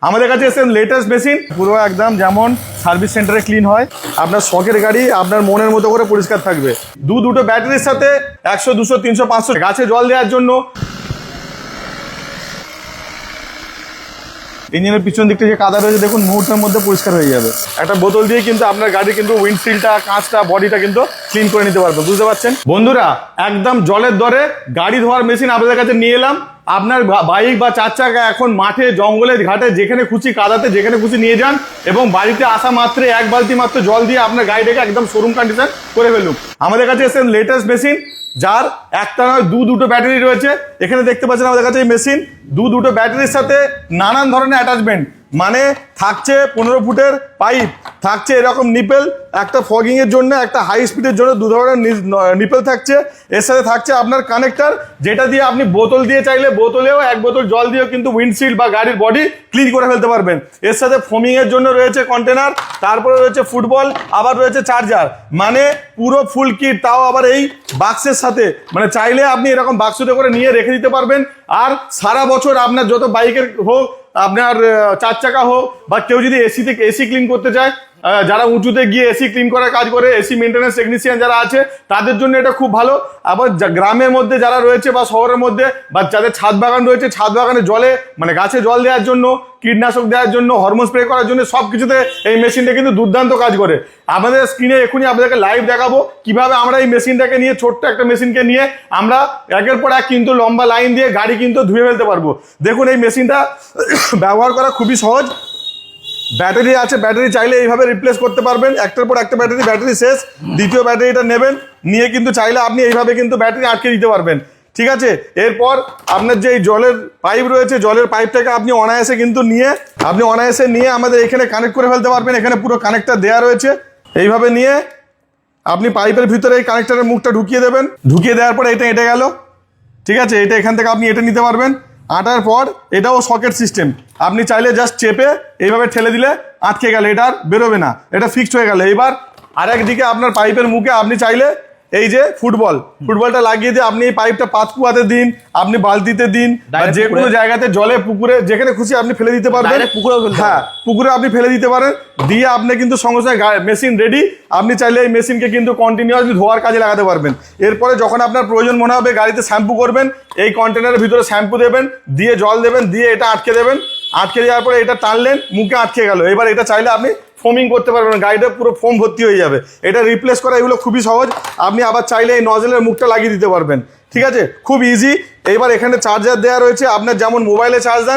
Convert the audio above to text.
আমাদের কাছে এসে লেটেস্ট মেশিন পুরো একদম যেমন সার্ভিস সেন্টারে ক্লিন হয়, আপনার শখের গাড়ি আপনার মনের মতো করে পরিষ্কার থাকবে। দুটো ব্যাটারির সাথে 100, 200, 300, 500 গাছে জল দেওয়ার জন্য। ইঞ্জিনের পিছন দিকটা যে কাদা রয়েছে দেখুন মুহূর্তের মধ্যে পরিষ্কার হয়ে যাবে। একটা বোতল দিয়ে কিন্তু আপনার গাড়ি কিন্তু উইন্ডশিল্ডটা, কাঁচটা, বডিটা কিন্তু ক্লিন করে নিতে পারবে। বুঝতে পারছেন বন্ধুরা? একদম জলের দরে গাড়ি ধোয়ার মেশিন আপনাদের কাছে নিয়ে এলাম। আপনার বাইক বা 4 চাকা এখন মাঠে, জঙ্গলে, ঘাটে যেখানে খুশি, কাদাতে যেখানে খুশি নিয়ে যান এবং বাড়িতে আসা মাত্র 1 বালতি মাত্র জল দিয়ে আপনার গাড়িটাকে একদম শোরুম কন্ডিশন করে ফেলুন। আমাদের কাছে এসে লেটেস্ট মেশিন, যার একটা নয় দুটো ব্যাটারি রয়েছে। এখানে দেখতে পাচ্ছেন আমাদের কাছে এই মেশিন দুটো ব্যাটারির সাথে নানান ধরনের অ্যাটাচমেন্ট, মানে থাকছে 15 ফুটের পাইপ, থাকছে এরকম নিপেল, একটা ফগিং এর জন্য, একটা হাই স্পিডের জন্য 2 ধরনের নিপেল থাকছে। এর সাথে থাকছে আপনার কানেক্টর, যেটা দিয়ে আপনি বোতল দিয়ে চাইলে বোতলেও 1 বোতল জল দিয়েও কিন্তু উইন্ডশিল্ড বা গাড়ির বডি ক্লিন করে ফেলতে পারবেন। এর সাথে ফোমিং এর জন্য রয়েছে কন্টেনার, তারপরে রয়েছে ফুটবল, আবার রয়েছে চার্জার, মানে পুরো ফুল কিট, তাও আবার এই বাক্সের সাথে। মানে চাইলে আপনি এরকম বাক্সতে করে নিয়ে রেখে দিতে পারবেন। আর সারা বছর আপনার যত বাইকের হোক, আপনার 4 চাকা হোক, বা কেউ যদি এসি ক্লিন করতে চায়, যারা উঁচুতে গিয়ে এসি ক্লিন করার কাজ করে, এসি মেনটেন্যান্স টেকনিশিয়ান যারা আছে, তাদের জন্য এটা খুব ভালো। আবার গ্রামের মধ্যে যারা রয়েছে বা শহরের মধ্যে, বা যাদের ছাদ বাগান রয়েছে, ছাদ বাগানে জলে মানে গাছে জল দেওয়ার জন্য, কীটনাশক দেওয়ার জন্য, হরমোন স্প্রে করার জন্য, সব কিছুতে এই মেশিনটা কিন্তু দুর্দান্ত কাজ করে। আমাদের স্ক্রিনে এখনই আপনাদেরকে লাইভ দেখাবো কিভাবে আমরা এই মেশিনটাকে নিয়ে, ছোট্ট একটা মেশিনকে নিয়ে আমরা একের পর এক কিন্তু লম্বা লাইন দিয়ে গাড়ি কিন্তু ধুয়ে ফেলতে পারবো। দেখুন এই মেশিনটা ব্যবহার করা খুবই সহজ। ব্যাটারি আছে, ব্যাটারি চাইলে এইভাবে রিপ্লেস করতে পারবেন। একটার পর একটা ব্যাটারি শেষ, দ্বিতীয় ব্যাটারিটা নেবেন, নিয়ে কিন্তু চাইলে আপনি এইভাবে কিন্তু ব্যাটারি আটকে দিতে পারবেন। ঠিক আছে, এরপর আপনার যে জলের পাইপ রয়েছে, জলের পাইপটাকে আপনি অনায়াসে কিন্তু নিয়ে আমাদের এখানে কানেক্ট করে ফেলতে পারবেন। এখানে পুরো কানেক্টর দেওয়া রয়েছে, এইভাবে নিয়ে আপনি পাইপের ভিতরে এই কানেক্টরের মুখটা ঢুকিয়ে দেবেন। ঢুকিয়ে দেওয়ার পরে এটা এঁটে গেল। ঠিক আছে, এটা এখান থেকে আপনি এটা নিতে পারবেন। আটার পর এটাও সকেট সিস্টেম, আপনি চাইলে জাস্ট চেপে এইভাবে ঠেলে দিলে আটকে গেলে এটা আর বেরোবে না, এটা ফিক্সড হয়ে গেল। এবার আরেকদিকে আপনার পাইপের মুখে আপনি চাইলে এই যে ফুটবলটা লাগিয়ে দিয়ে আপনি এই পাইপটা পাতকুয়াতে দিন, আপনি বালতিতে দিন, যে কোনো জায়গাতে, জলে, পুকুরে, যেখানে খুশি আপনি ফেলে দিতে পারবেন। হ্যাঁ, পুকুরে আপনি ফেলে দিতে পারেন। দিয়ে আপনি কিন্তু সঙ্গে সঙ্গে মেশিন রেডি। আপনি চাইলে এই মেশিনকে কিন্তু কন্টিনিউয়াসলি ধোয়ার কাজে লাগাতে পারবেন। এরপরে যখন আপনার প্রয়োজন মনে হবে গাড়িতে শ্যাম্পু করবেন, এই কন্টেনারের ভিতরে শ্যাম্পু দেবেন, দিয়ে জল দেবেন, দিয়ে এটা আটকে দেবেন। আটকে দেওয়ার পরে এটা টানলেন, মুখে আটকে গেল। এবার এটা চাইলে আপনি ফোমিং করতে পারবেন, গাড়িটা পুরো ফোম ভর্তি হয়ে যাবে। এটা রিপ্লেস করা এগুলো খুবই সহজ। আপনি আবার চাইলে এই নজলের মুখটা লাগিয়ে দিতে পারবেন। ঠিক আছে, খুব ইজি। এইবার এখানে চার্জার দেওয়া রয়েছে, আপনার যেমন মোবাইলে চার্জ দেন